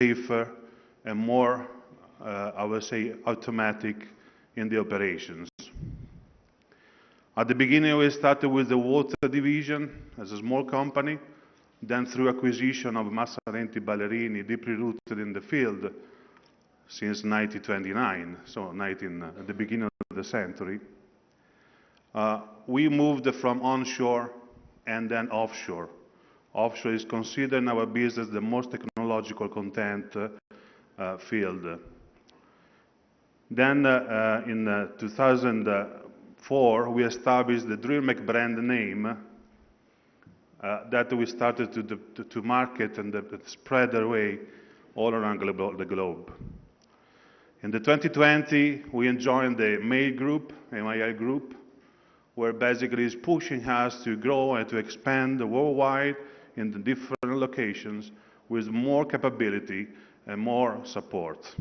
safer and more, I would say, automatic in the operations. At the beginning, we started with the water division as a small company. Then through acquisition of Massaretti Ballerini, deeply rooted in the field since 1929, so at the beginning of the century, we moved from onshore and then offshore. Offshore is considered in our business the most technological content field. Then in 2004, we established the Drillmec brand name that we started to market and spread their way all around the globe. In the 2020, we joined the MAIL group, MIL group, where basically is pushing us to grow and to expand worldwide in the different locations with more capability and more support.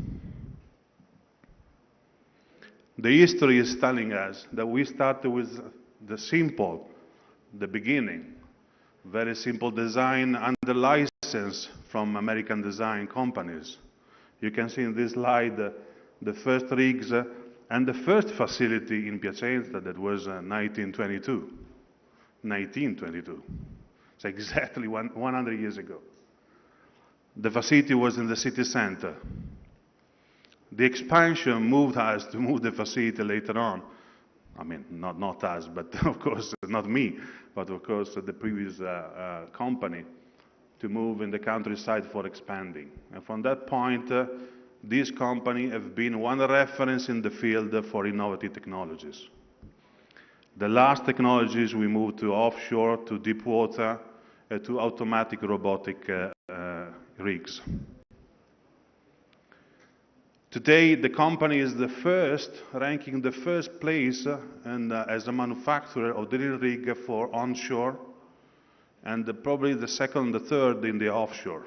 The history is telling us that we started with the beginning. Very simple design under license from American design companies. You can see in this slide the first rigs and the first facility in Piacenza that was 1922. 1922. It's exactly 100 years ago. The facility was in the city center. The expansion moved us to move the facility later on. I mean, not us, but of course, not me, but of course the previous company, to move in the countryside for expanding. And from that point, this company have been one reference in the field for innovative technologies. The last technologies we moved to offshore, to deep water, to automatic robotic rigs. Today, the company is the first, ranking the first place as a manufacturer of drill rig for onshore, and probably the second and the third in the offshore.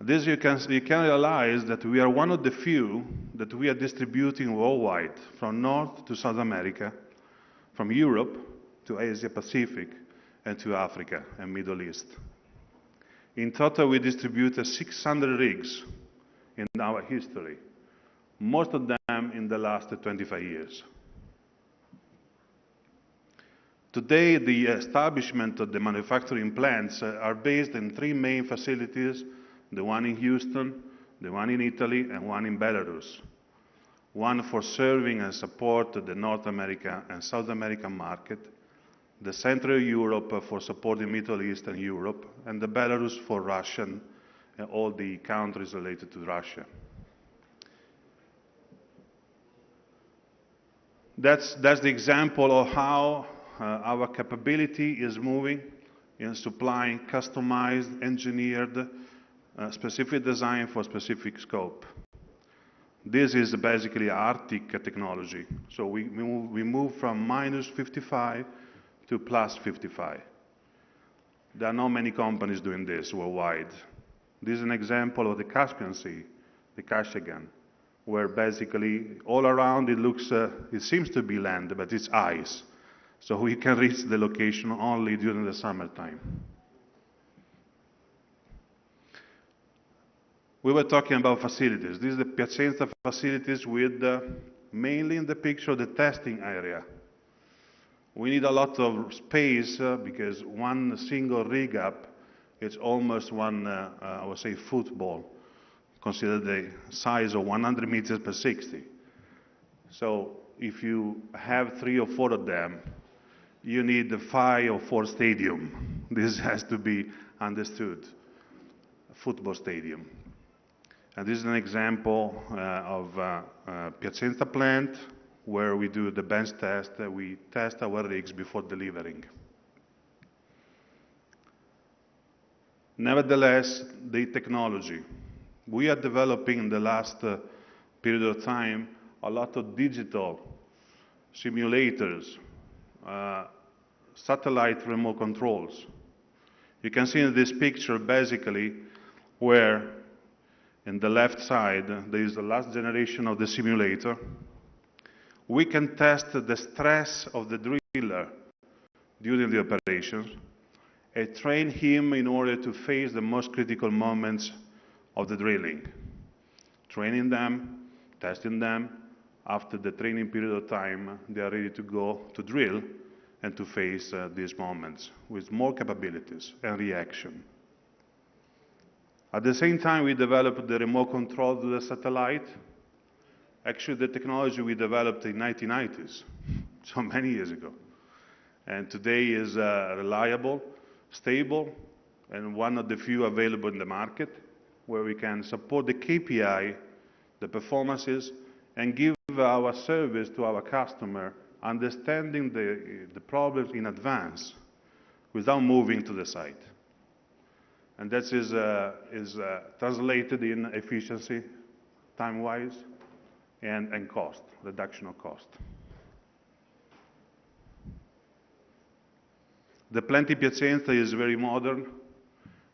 This you can realize that we are one of the few that we are distributing worldwide, from North to South America, from Europe to Asia Pacific, and to Africa and Middle East. In total, we distributed 600 rigs in our history, most of them in the last 25 years. Today, the establishment of the manufacturing plants are based in 3 main facilities, the one in Houston, the one in Italy, and one in Belarus. One for serving and support the North America and South American market, the Central Europe for supporting Middle East and Europe, and the Belarus for Russian and all the countries related to Russia. That's the example of how our capability is moving in supplying customized, engineered, specific design for specific scope. This is basically Arctic technology. So we move from -55 to +55. There are not many companies doing this worldwide. This is an example of the Caspian Sea, the Kashagan, where basically all around it seems to be land, but it's ice. So we can reach the location only during the summertime. We were talking about facilities. This is the Piacenza facilities with mainly in the picture the testing area. We need a lot of space because one single rig up is almost one, I would say, football. Consider the size of 100 meters per 60. So if you have 3 or 4 of them, you need 5 or 4 stadium. This has to be understood. A football stadium. And this is an example of Piacenza plant where we do the bench test. We test our rigs before delivering. Nevertheless, the technology. We are developing in the last period of time a lot of digital simulators, satellite remote controls. You can see in this picture basically where in the left side there is the last generation of the simulator. We can test the stress of the driller during the operations and train him in order to face the most critical moments of the drilling, training them, testing them. After the training period of time, they are ready to go to drill and to face these moments with more capabilities and reaction. At the same time, we developed the remote control to the satellite. Actually, the technology we developed in the 1990s, so many years ago. And today is reliable, stable, and one of the few available in the market, where we can support the KPI, the performances, and give our service to our customer, understanding the problems in advance without moving to the site. And that is translated in efficiency, time-wise, and cost, reduction of cost. The plant in Piacenza is very modern.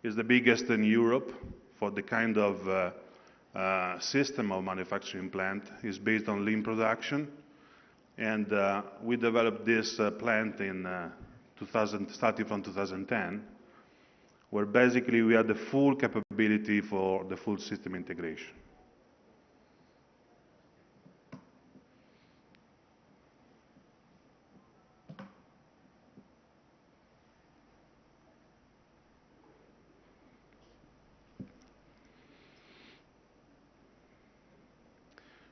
It's the biggest in Europe for the kind of system of manufacturing plant. It's based on lean production. And we developed this plant in starting from 2010, where basically we had the full capability for the full system integration.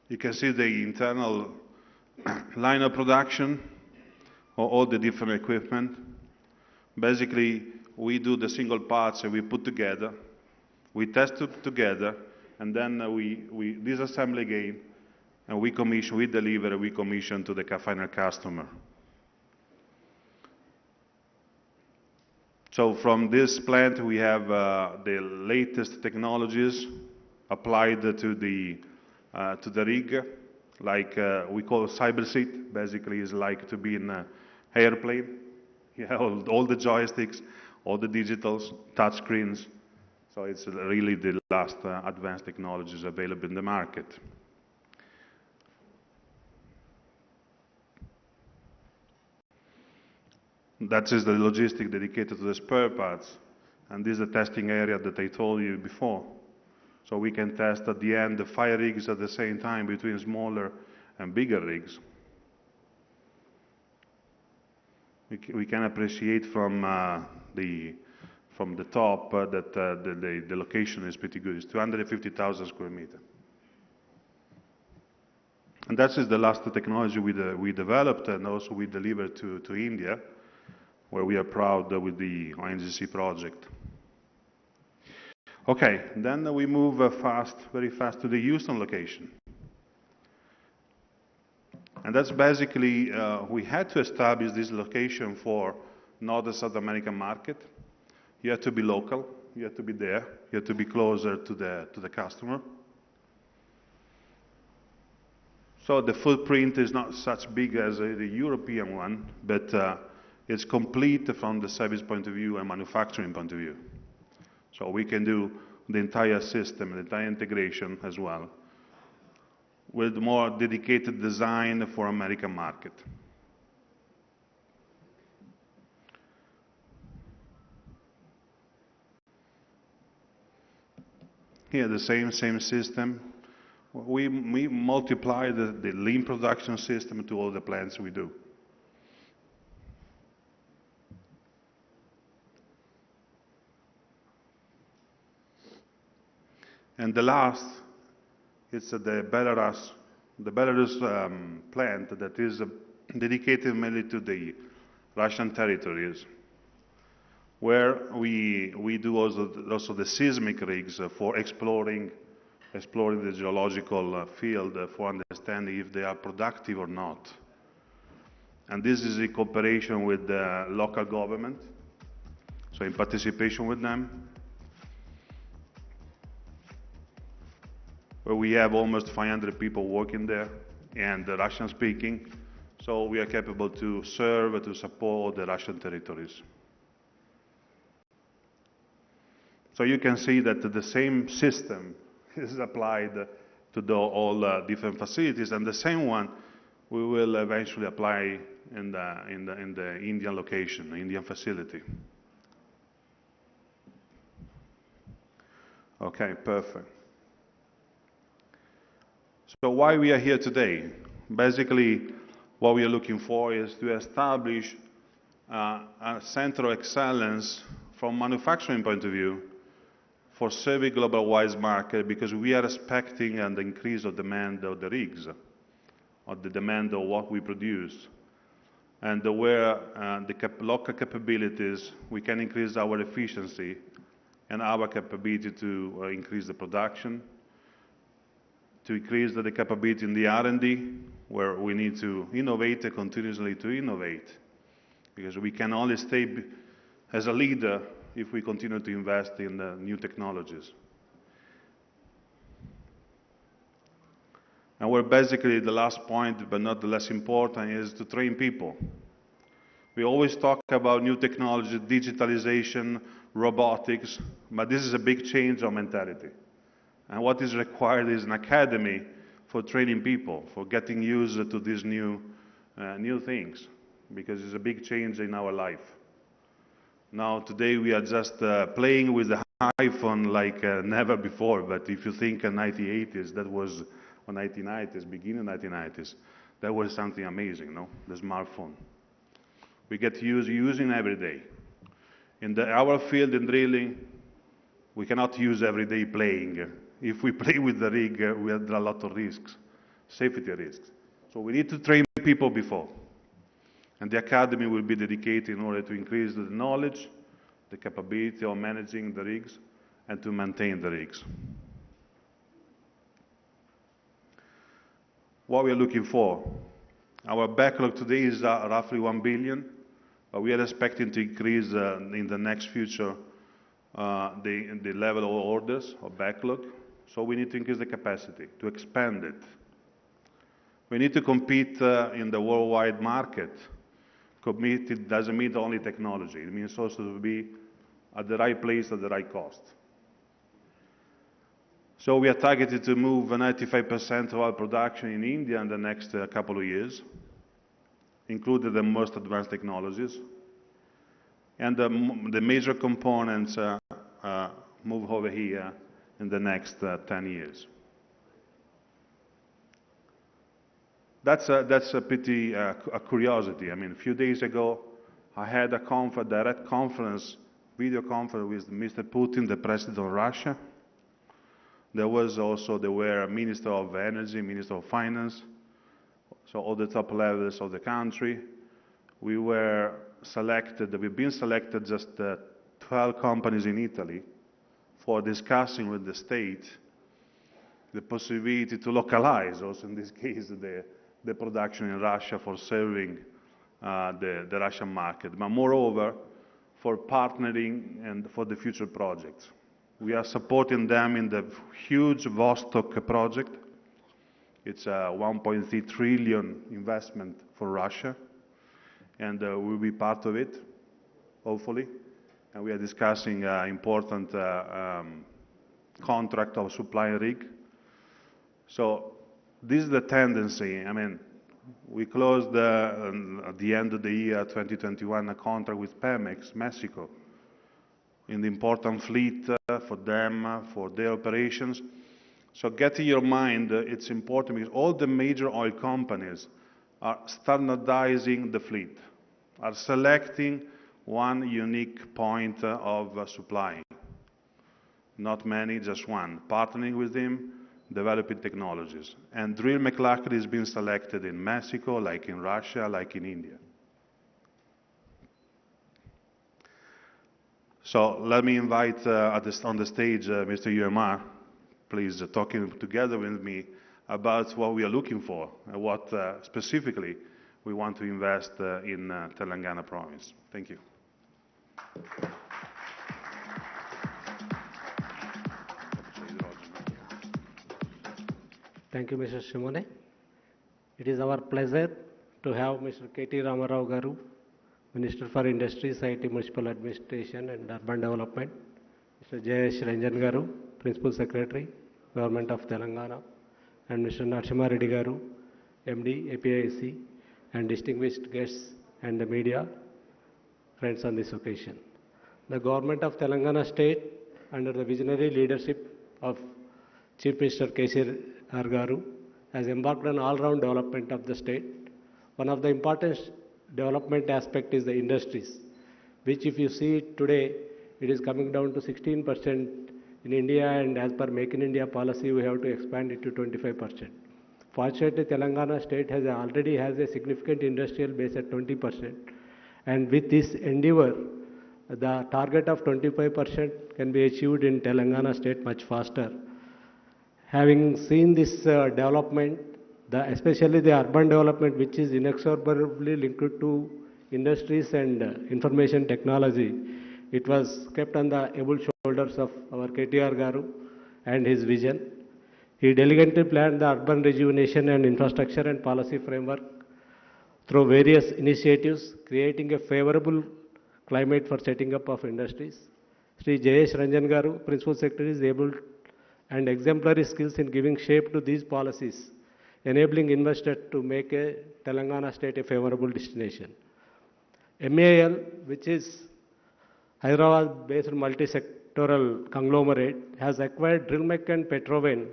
You can see the internal line of production of all the different equipment. Basically, we do the single parts and we put together, we test it together, and then we disassemble again, and we commission, we deliver, we commission to the final customer. So from this plant, we have the latest technologies applied to the rig, like we call cyber seat. Basically, is like to be in an airplane. You have all the joysticks, all the digitals, touch screens. So it's really the last advanced technologies available in the market. That is the logistic dedicated to the spare parts. And this is the testing area that I told you before. So we can test at the end the 5 rigs at the same time between smaller and bigger rigs. We can appreciate from the top that the location is pretty good. It's 250,000 square meters. And that is the last technology we developed and also we delivered to India, where we are proud with the ONGC project. Okay, then we move very fast to the Houston location. And that's basically, we had to establish this location for North and South American market. You have to be local, you have to be there, you have to be closer to the customer. So the footprint is not such big as the European one, but it's complete from the service point of view and manufacturing point of view. So we can do the entire system, the entire integration as well, with more dedicated design for American market. Here, the same system. We multiply the lean production system to all the plants we do. And the last, it's the Belarus plant that is dedicated mainly to the Russian territories, where we do also the seismic rigs for exploring the geological field for understanding if they are productive or not. And this is in cooperation with the local government, so in participation with them, where we have almost 500 people working there and Russian speaking, so we are capable to serve, to support the Russian territories. So you can see that the same system is applied to all different facilities, and the same one we will eventually apply in the Indian location, Indian facility. Okay, perfect. So why we are here today? Basically, what we are looking for is to establish a center of excellence from manufacturing point of view for serving global wise market, because we are expecting an increase of demand of the rigs, of the demand of what we produce. And where the local capabilities, we can increase our efficiency and our capability to increase the production, to increase the capability in the R&D, where we need to innovate continuously to innovate, because we can only stay as a leader if we continue to invest in new technologies. And we're basically, the last point, but not the less important, is to train people. We always talk about new technology, digitalization, robotics, but this is a big change of mentality. And what is required is an academy for training people, for getting used to these new things, because it's a big change in our life. Now, today we are just playing with the iPhone like never before, but if you think in 1980s, that was, or 1990s, beginning 1990s, that was something amazing, no? The smartphone. We get using every day. In our field in drilling, we cannot use every day playing. If we play with the rig, we have a lot of risks, safety risks. So we need to train people before. And the academy will be dedicated in order to increase the knowledge, the capability of managing the rigs, and to maintain the rigs. What we are looking for. Our backlog today is roughly 1 billion, but we are expecting to increase in the next future the level of orders or backlog. So we need to increase the capacity, to expand it. We need to compete in the worldwide market. It doesn't mean only technology. It means also to be at the right place at the right cost. So we are targeted to move 95% of our production in India in the next couple of years, including the most advanced technologies. And the major components move over here in the next 10 years. That's a pretty a curiosity. I mean, a few days ago, I had a direct conference, video conference with Mr. Putin, the president of Russia. There were Minister of Energy, Minister of Finance, so all the top levels of the country. We were selected, we've been selected just 12 companies in Italy for discussing with the state the possibility to localize, also in this case, the production in Russia for serving the Russian market, but moreover, for partnering and for the future projects. We are supporting them in the huge Vostok project. It's a 1.3 trillion investment for Russia, and we'll be part of it, hopefully. And we are discussing important contract of supply rig. So this is the tendency. I mean, we closed at the end of the year 2021 a contract with Pemex, Mexico, in the important fleet for them, for their operations. So get in your mind, it's important because all the major oil companies are standardizing the fleet, are selecting one unique point of supply. Not many, just one. Partnering with them, developing technologies. And Drillmec has been selected in Mexico, like in Russia, like in India. So let me invite on the stage Mr. UMR, please, talking together with me about what we are looking for and what specifically we want to invest in Telangana province. Thank you. Thank you, Mr. Simone. It is our pleasure to have Mr. KT Ramarao Garu, Minister for Industries, IT, Municipal Administration and Urban Development, Mr. J.S. Ranjan Garu, Principal Secretary, Government of Telangana, and Mr. Narasimha Reddy Garu, MD, APIC, and distinguished guests and the media friends on this occasion. The Government of Telangana State, under the visionary leadership of Chief Minister KTR Garu has embarked on all-round development of the state. One of the important development aspect is the industries, which if you see today, it is coming down to 16% in India, and as per Make in India policy, we have to expand it to 25%. Fortunately, Telangana state already has a significant industrial base at 20%. And with this endeavor, the target of 25% can be achieved in Telangana state much faster. Having seen this development, especially the urban development, which is inexorably linked to industries and information technology, it was kept on the able shoulders of our KTR Garu and his vision. He diligently planned the urban rejuvenation and infrastructure and policy framework through various initiatives, creating a favorable climate for setting up of industries. Sri Jayesh Ranjan Garu, Principal Secretary, is able and exemplary skills in giving shape to these policies, enabling investors to make a Telangana state a favorable destination. MAL, which is Hyderabad-based multi-sectoral conglomerate, has acquired Drillmec and Petroven,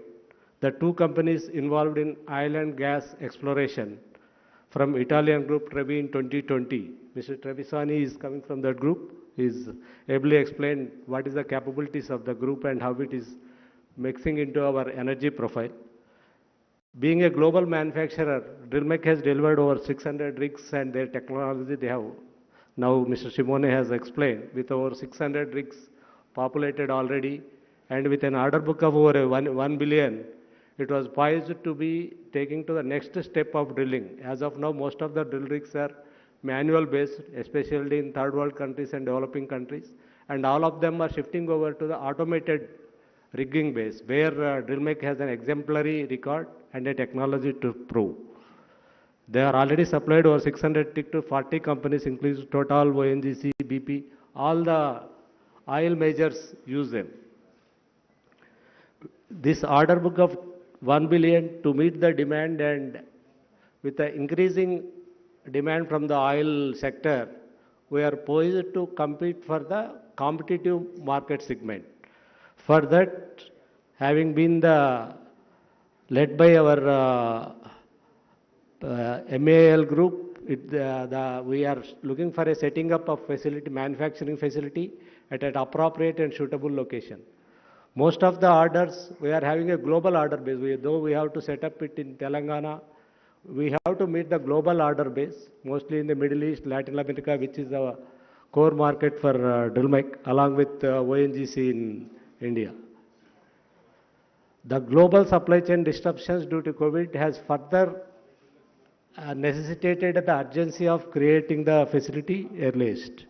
the two companies involved in oil and gas exploration, from Italian group Trevi in 2020. Mr. Trevisani is coming from that group. He is ably explained what is the capabilities of the group and how it is mixing into our energy profile. Being a global manufacturer, Drillmec has delivered over 600 rigs, and their technology they have. Now Mr. Simone has explained, with over 600 rigs populated already, and with an order book of over 1 billion, it was poised to be taking to the next step of drilling. As of now, most of the drill rigs are manual based, especially in third world countries and developing countries, and all of them are shifting over to the automated rigging base, where Drillmec has an exemplary record and a technology to prove. They are already supplied over 600 to 40 companies, including Total, ONGC, BP, all the oil majors use them. This order book of 1 billion to meet the demand, and with the increasing demand from the oil sector, we are poised to compete for the competitive market segment. For that, having been led by our MAL group, we are looking for a setting up of facility, manufacturing facility at an appropriate and suitable location. Most of the orders, we are having a global order base. Though we have to set up it in Telangana, we have to meet the global order base, mostly in the Middle East, Latin America, which is our core market for Drillmec, along with ONGC in India. The global supply chain disruptions due to COVID has further necessitated the urgency of creating the facility earliest.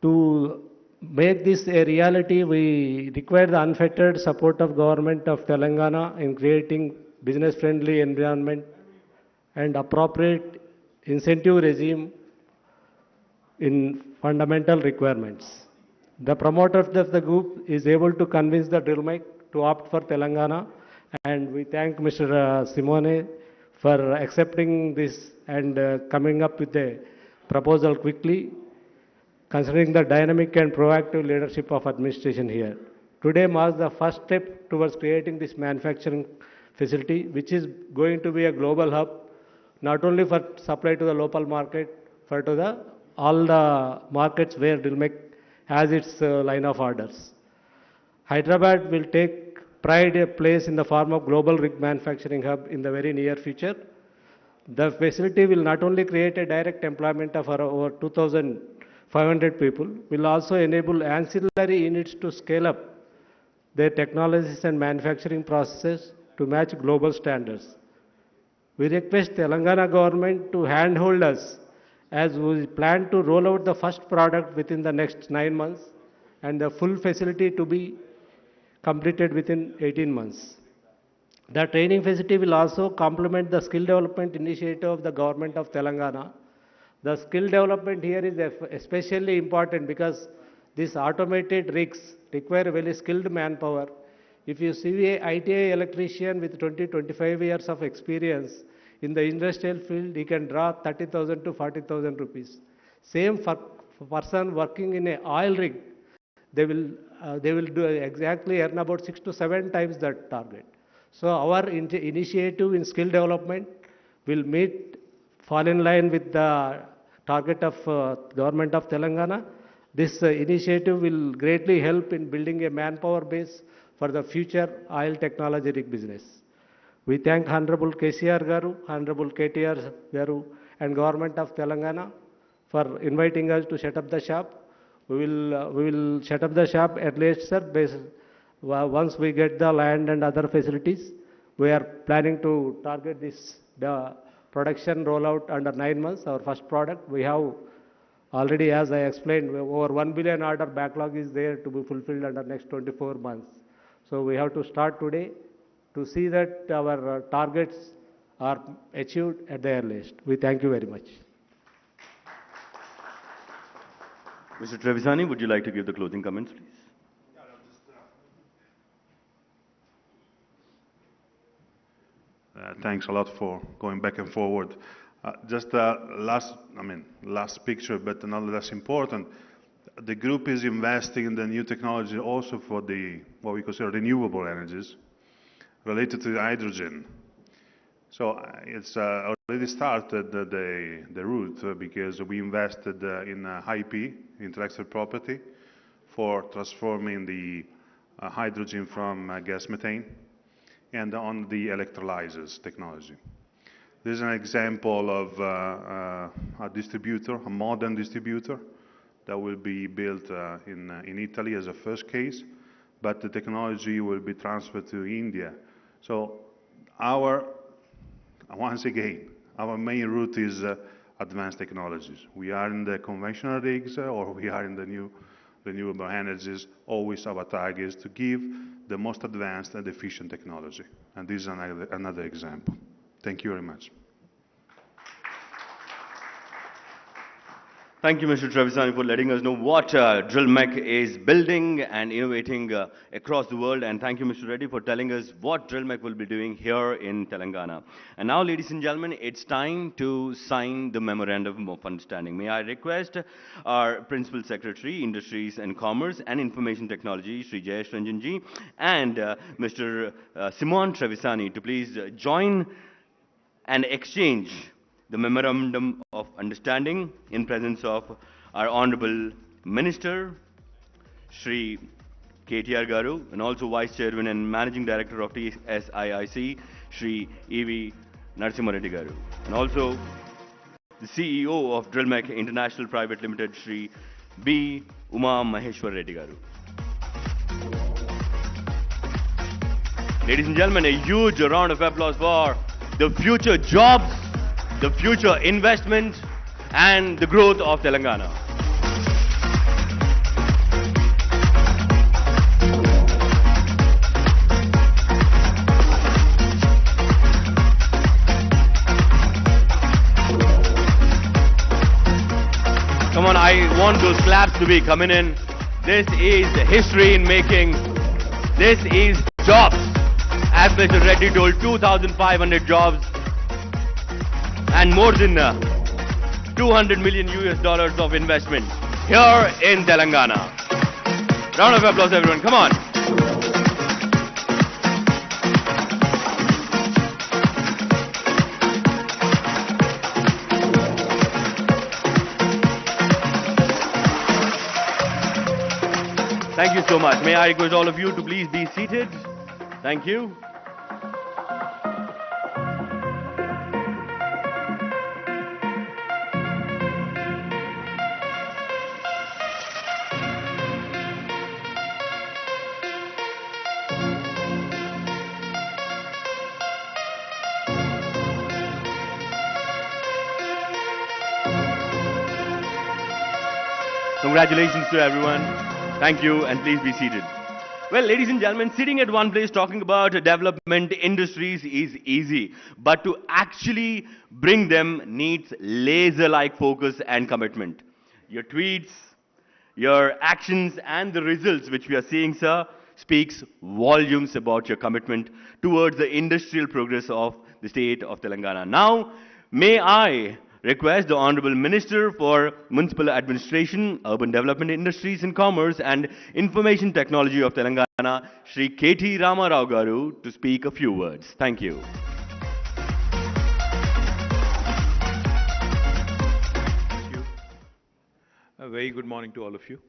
To make this a reality, we require the unfettered support of government of Telangana in creating business-friendly environment and appropriate incentive regime in fundamental requirements. The promoter of the group is able to convince the Drillmec to opt for Telangana, and we thank Mr. Simone for accepting this and coming up with a proposal quickly, considering the dynamic and proactive leadership of administration here. Today marks the first step towards creating this manufacturing facility, which is going to be a global hub, not only for supply to the local market, but to all the markets where Drillmec has its line of orders. Hyderabad will take a place in the form of global rig manufacturing hub in the very near future. The facility will not only create a direct employment of over 2,500 people, will also enable ancillary units to scale up their technologies and manufacturing processes to match global standards. We request Telangana government to handhold us as we plan to roll out the first product within the next 9 months and the full facility to be completed within 18 months. The training facility will also complement the skill development initiative of the government of Telangana. The skill development here is especially important because these automated rigs require very skilled manpower. If you see an ITI electrician with 20-25 years of experience in the industrial field, he can draw 30,000 to 40,000 rupees. Same for person working in an oil rig, they will do exactly earn about 6 to 7 times that target. So our initiative in skill development will fall in line with the target of government of Telangana. This initiative will greatly help in building a manpower base for the future oil technology rig business. We thank Honorable KCR Garu, Honorable KTR Garu, and Government of Telangana for inviting us to set up the shop. We will set up the shop at least, sir, once we get the land and other facilities. We are planning to target the production rollout under 9 months. Our first product, we have already, as I explained, over 1 billion order backlog is there to be fulfilled under next 24 months. So we have to start today to see that our targets are achieved at the earliest. We thank you very much. Mr. Trevisani, would you like to give the closing comments, please? Thanks a lot for going back and forward. Just last picture, but not less important. The group is investing in the new technology also for what we consider renewable energies related to hydrogen. So it's already started the route because we invested in IP, intellectual property, for transforming the hydrogen from gas methane, and on the electrolyzers technology. This is an example of a distributor, a modern distributor, that will be built in Italy as a first case, but the technology will be transferred to India. So once again, our main route is advanced technologies. We are in the conventional rigs or we are in the new renewable energies. Always our target is to give the most advanced and efficient technology. And this is another example. Thank you very much. Thank you, Mr. Trevisani, for letting us know what Drillmec is building and innovating across the world. And thank you, Mr. Reddy, for telling us what Drillmec will be doing here in Telangana. And now, ladies and gentlemen, it's time to sign the Memorandum of Understanding. May I request our Principal Secretary, Industries and Commerce and Information Technology, Sri Jayesh Ranjanji, and Mr. Simon Trevisani to please join and exchange the Memorandum of Understanding in presence of our Honorable Minister, Sri KTR Garu, and also Vice Chairman and Managing Director of TSIIC, Sri E.V. Narasimha Reddy Garu, and also the CEO of Drillmec International Private Limited, Sri B. Uma Maheshwar Reddy Garu. Ladies and gentlemen, a huge round of applause for the future jobs, the future investment, and the growth of Telangana. Come on, I want those claps to be coming in. This is history in making. This is jobs. As Mr. Reddy told, 2,500 jobs and more than 200 million US of investment here in Telangana. Round of applause, everyone. Come on. Thank you so much. May I request all of you to please be seated. Thank you. Congratulations to everyone. Thank you, and please be seated. Well, ladies and gentlemen, sitting at one place talking about development industries is easy, but to actually bring them needs laser-like focus and commitment. Your tweets, your actions, and the results which we are seeing, sir, speaks volumes about your commitment towards the industrial progress of the state of Telangana. Now, may I request the Honorable Minister for Municipal Administration, Urban Development, Industries and Commerce and Information Technology of Telangana, Shri KT Ramarao Garu, to speak a few words. Thank you. Thank you. A very good morning to all of you.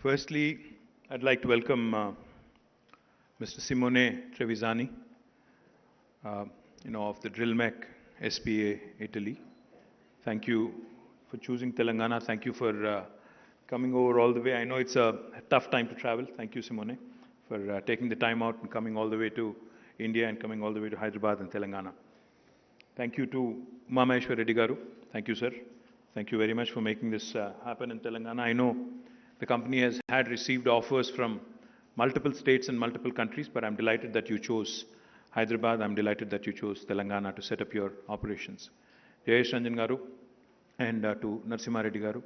Firstly, I'd like to welcome Mr. Simone Trevisani, of the Drillmec SpA Italy. Thank you for choosing Telangana. Thank you for coming over all the way. I know it's a tough time to travel. Thank you, Simone, for taking the time out and coming all the way to India and coming all the way to Hyderabad and Telangana. Thank you to Maheshwar Reddy Garu. Thank you, sir. Thank you very much for making this happen in Telangana. I know the company has had received offers from multiple states and multiple countries, but I'm delighted that you chose Hyderabad. I'm delighted that you chose Telangana to set up your operations. Jayesh Ranjan Garu and to Narasimha Reddy Garu,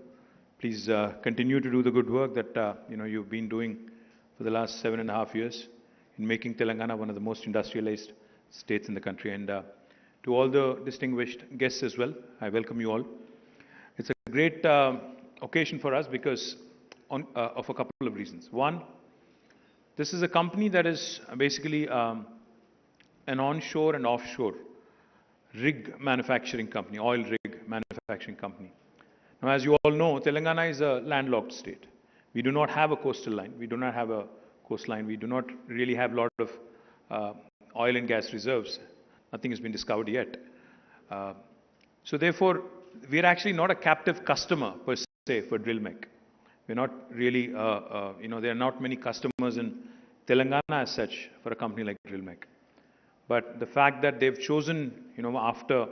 please continue to do the good work that you've been doing for the last 7.5 years in making Telangana one of the most industrialized states in the country. And to all the distinguished guests as well, I welcome you all. It's a great occasion for us because of a couple of reasons. One, this is a company that is basically an onshore and offshore rig manufacturing company, oil rig manufacturing company. Now, as you all know, Telangana is a landlocked state. We do not have a coastal line. We do not have a coastline. We do not really have a lot of oil and gas reserves. Nothing has been discovered yet. So therefore, we are actually not a captive customer per se for Drillmec. We're not really, there are not many customers in Telangana as such for a company like Drillmec. But the fact that they've chosen, after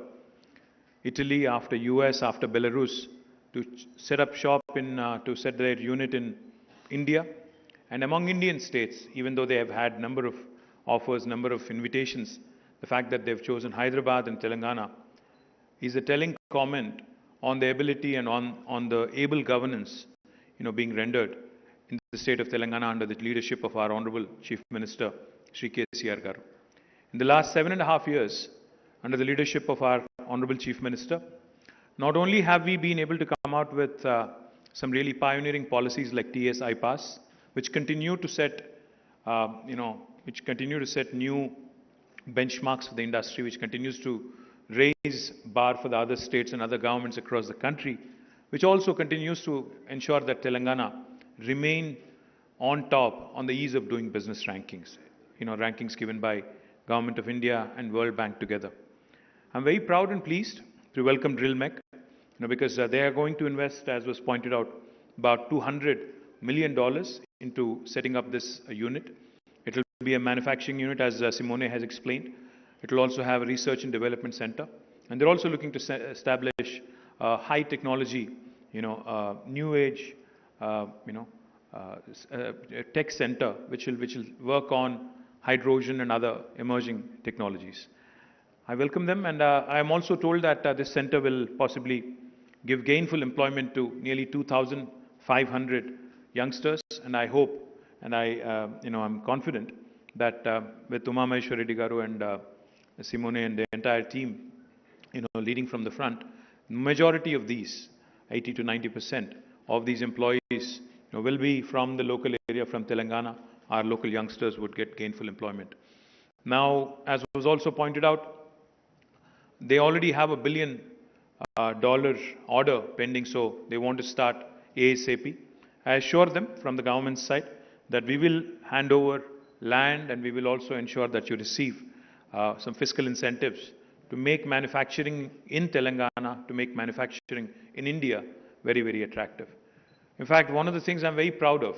Italy, after US, after Belarus, to set up shop to set their unit in India, and among Indian states, even though they have had number of offers, number of invitations, the fact that they've chosen Hyderabad and Telangana is a telling comment on the ability and on the able governance being rendered in the state of Telangana under the leadership of our Honorable Chief Minister, Shri KTR Garu. In the last 7.5 years, under the leadership of our Honorable Chief Minister, not only have we been able to come out with some really pioneering policies like TS iPass, which continue to set, new benchmarks for the industry, which continues to raise bar for the other states and other governments across the country, which also continues to ensure that Telangana remain on top on the ease of doing business rankings, rankings given by Government of India and World Bank together. I'm very proud and pleased to welcome Drillmec, because they are going to invest, as was pointed out, about $200 million into setting up this unit. It will be a manufacturing unit, as Simone has explained. It will also have a research and development center. And they're also looking to establish high technology, new age, tech center, which will work on hydrogen and other emerging technologies. I welcome them, and I am also told that this center will possibly give gainful employment to nearly 2,500 youngsters, and I hope, and I'm confident that with Maheshwar Reddy Garu and Simone and the entire team, leading from the front, majority of these, 80 to 90% of these employees, will be from the local area, from Telangana. Our local youngsters would get gainful employment. Now, as was also pointed out, they already have $1 billion order pending, so they want to start ASAP. I assure them from the government side that we will hand over land, and we will also ensure that you receive some fiscal incentives to make manufacturing in Telangana, to make manufacturing in India very, very attractive. In fact, one of the things I'm very proud of,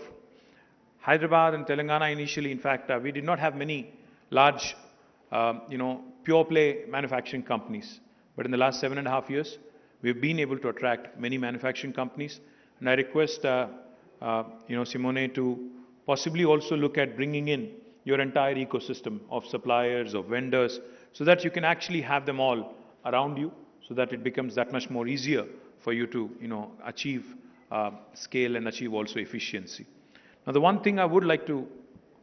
Hyderabad and Telangana initially, in fact, we did not have many large, pure play manufacturing companies. But in the last 7.5 years, we've been able to attract many manufacturing companies. And I request, Simone, to possibly also look at bringing in your entire ecosystem of suppliers, of vendors, so that you can actually have them all around you, so that it becomes that much more easier for you to, achieve scale and achieve also efficiency. Now, the one thing I would like to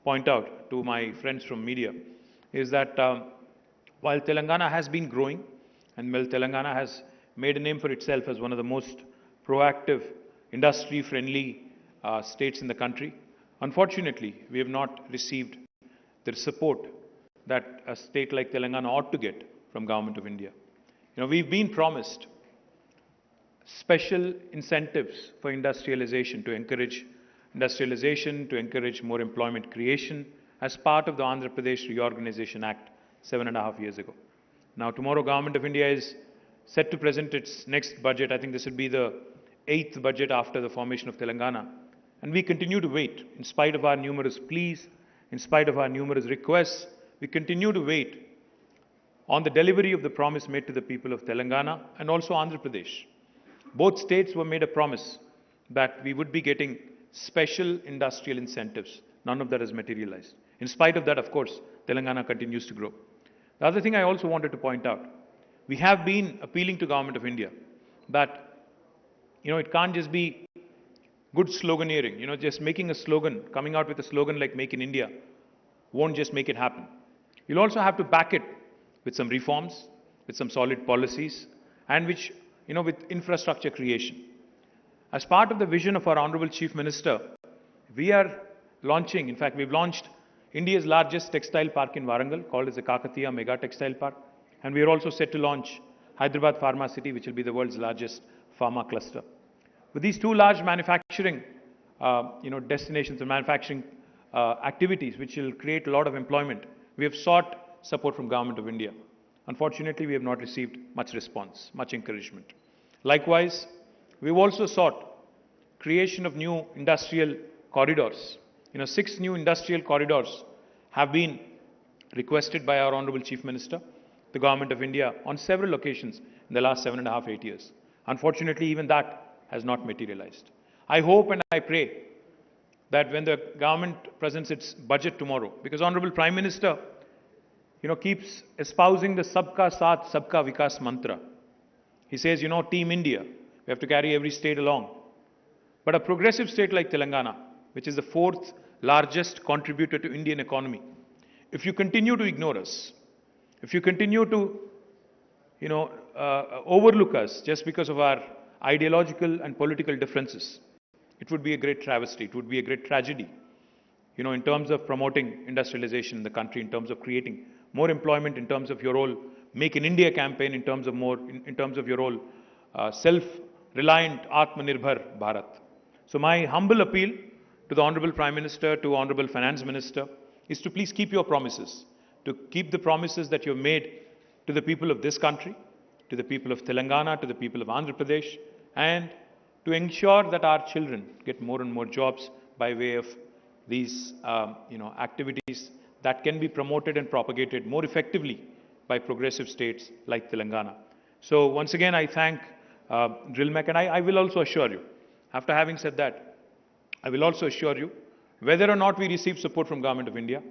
point out to my friends from media is that while Telangana has been growing, and while Telangana has made a name for itself as one of the most proactive, industry-friendly states in the country. Unfortunately, we have not received the support that a state like Telangana ought to get from Government of India. We've been promised special incentives for industrialization, to encourage more employment creation as part of the Andhra Pradesh Reorganization Act 7.5 years ago. Now, tomorrow, Government of India is set to present its next budget. I think this would be the 8th budget after the formation of Telangana. And we continue to wait, in spite of our numerous pleas, in spite of our numerous requests, we continue to wait on the delivery of the promise made to the people of Telangana and also Andhra Pradesh. Both states were made a promise that we would be getting special industrial incentives. None of that has materialized. In spite of that, of course, Telangana continues to grow. The other thing I also wanted to point out, we have been appealing to Government of India that, it can't just be good sloganeering, just making a slogan, coming out with a slogan like Make in India won't just make it happen. You'll also have to back it with some reforms, with some solid policies, and with infrastructure creation. As part of the vision of our Honorable Chief Minister, we are launching, in fact, we've launched India's largest textile park in Warangal, called as the Kakatiya Mega Textile Park. And we are also set to launch Hyderabad Pharma City, which will be the world's largest pharma cluster. With these two large manufacturing, destinations and manufacturing activities, which will create a lot of employment, we have sought support from Government of India. Unfortunately, we have not received much response, much encouragement. Likewise, we've also sought creation of new industrial corridors. 6 new industrial corridors have been requested by our Honorable Chief Minister, the Government of India, on several occasions in the last 7.5, 8 years. Unfortunately, even that has not materialized. I hope and I pray that when the government presents its budget tomorrow, because Honorable Prime Minister, keeps espousing the Sabka Saath, Sabka Vikas mantra. He says, Team India, we have to carry every state along. But a progressive state like Telangana, which is the 4th largest contributor to Indian economy, if you continue to ignore us, if you continue to, overlook us just because of our ideological and political differences, it would be a great travesty, it would be a great tragedy, in terms of promoting industrialization in the country, in terms of creating more employment, in terms of your whole Make in India campaign, in terms of your whole self-reliant Atmanirbhar Bharat. So my humble appeal to the Honorable Prime Minister, to Honorable Finance Minister, is to please keep your promises, to keep the promises that you've made to the people of this country, to the people of Telangana, to the people of Andhra Pradesh, and to ensure that our children get more and more jobs by way of these activities that can be promoted and propagated more effectively by progressive states like Telangana. So once again, I thank Drillmec, and I will also assure you, after having said that, I will also assure you, whether or not we receive support from Government of India,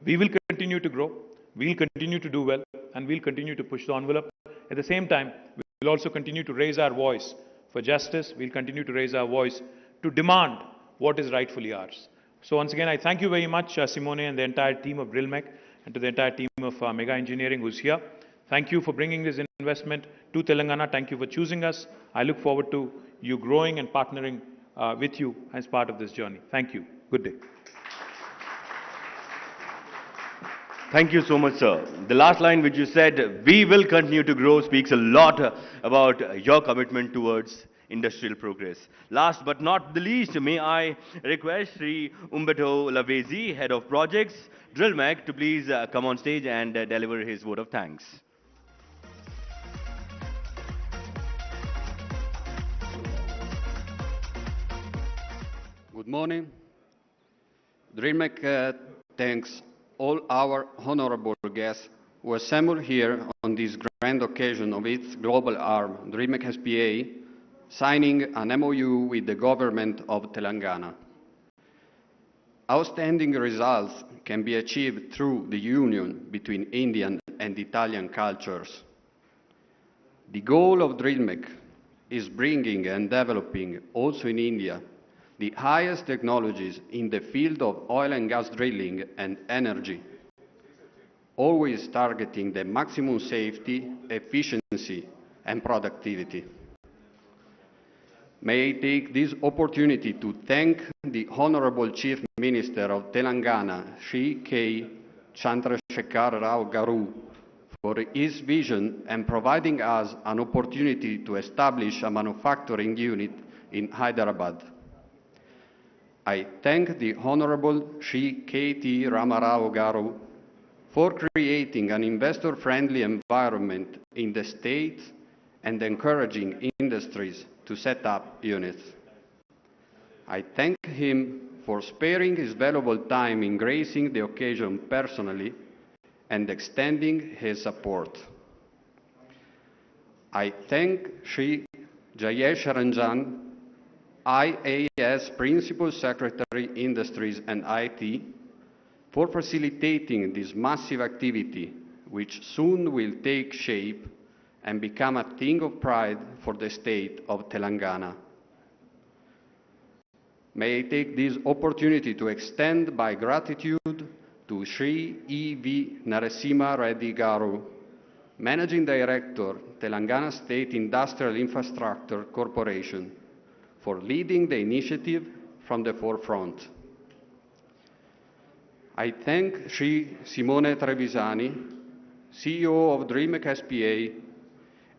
we will continue to grow, we will continue to do well, and we will continue to push the envelope. At the same time, we will also continue to raise our voice for justice. We will continue to raise our voice to demand what is rightfully ours. So once again, I thank you very much, Simone and the entire team of Drillmec, and to the entire team of Mega Engineering who's here. Thank you for bringing this investment to Telangana. Thank you for choosing us. I look forward to you growing and partnering with you as part of this journey. Thank you. Good day. Thank you so much, sir. The last line which you said, we will continue to grow, speaks a lot about your commitment towards industrial progress. Last but not the least, may I request Sri Umberto Lavesi, Head of Projects, Drillmec, to please come on stage and deliver his vote of thanks. Good morning. Drillmec thanks all our honorable guests who assembled here on this grand occasion of its global arm, Drillmec SpA, signing an MoU with the government of Telangana. Outstanding results can be achieved through the union between Indian and Italian cultures. The goal of Drillmec is bringing and developing, also in India, the highest technologies in the field of oil and gas drilling and energy, always targeting the maximum safety, efficiency, and productivity. May I take this opportunity to thank the Honorable Chief Minister of Telangana, Shri K. Chandrasekhar Rao Garu, for his vision and providing us an opportunity to establish a manufacturing unit in Hyderabad. I thank the Honorable Shri K.T. Ramarao Garu for creating an investor-friendly environment in the state and encouraging industries to set up units. I thank him for sparing his valuable time in gracing the occasion personally and extending his support. I thank Shri Jayesh Ranjan, IAS Principal Secretary Industries and IT, for facilitating this massive activity, which soon will take shape and become a thing of pride for the state of Telangana. May I take this opportunity to extend my gratitude to Shri E.V. Narasimha Reddy Garu, Managing Director, Telangana State Industrial Infrastructure Corporation, for leading the initiative from the forefront. I thank Shri Simone Trevisani, CEO of Drillmec SpA,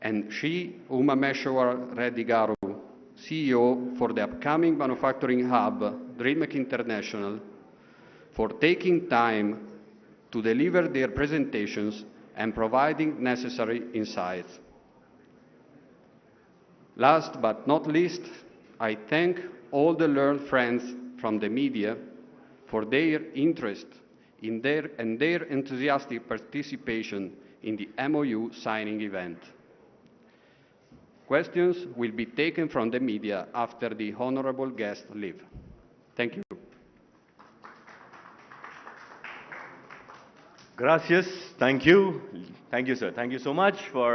and Shri Umameshwar Reddy Garu, CEO for the upcoming manufacturing hub, Drillmec International, for taking time to deliver their presentations and providing necessary insights. Last but not least, I thank all the learned friends from the media for their interest in their enthusiastic participation in the MoU signing event. Questions will be taken from the media after the honorable guests leave. Thank you. Gracias. Thank you. Thank you, sir. Thank you so much for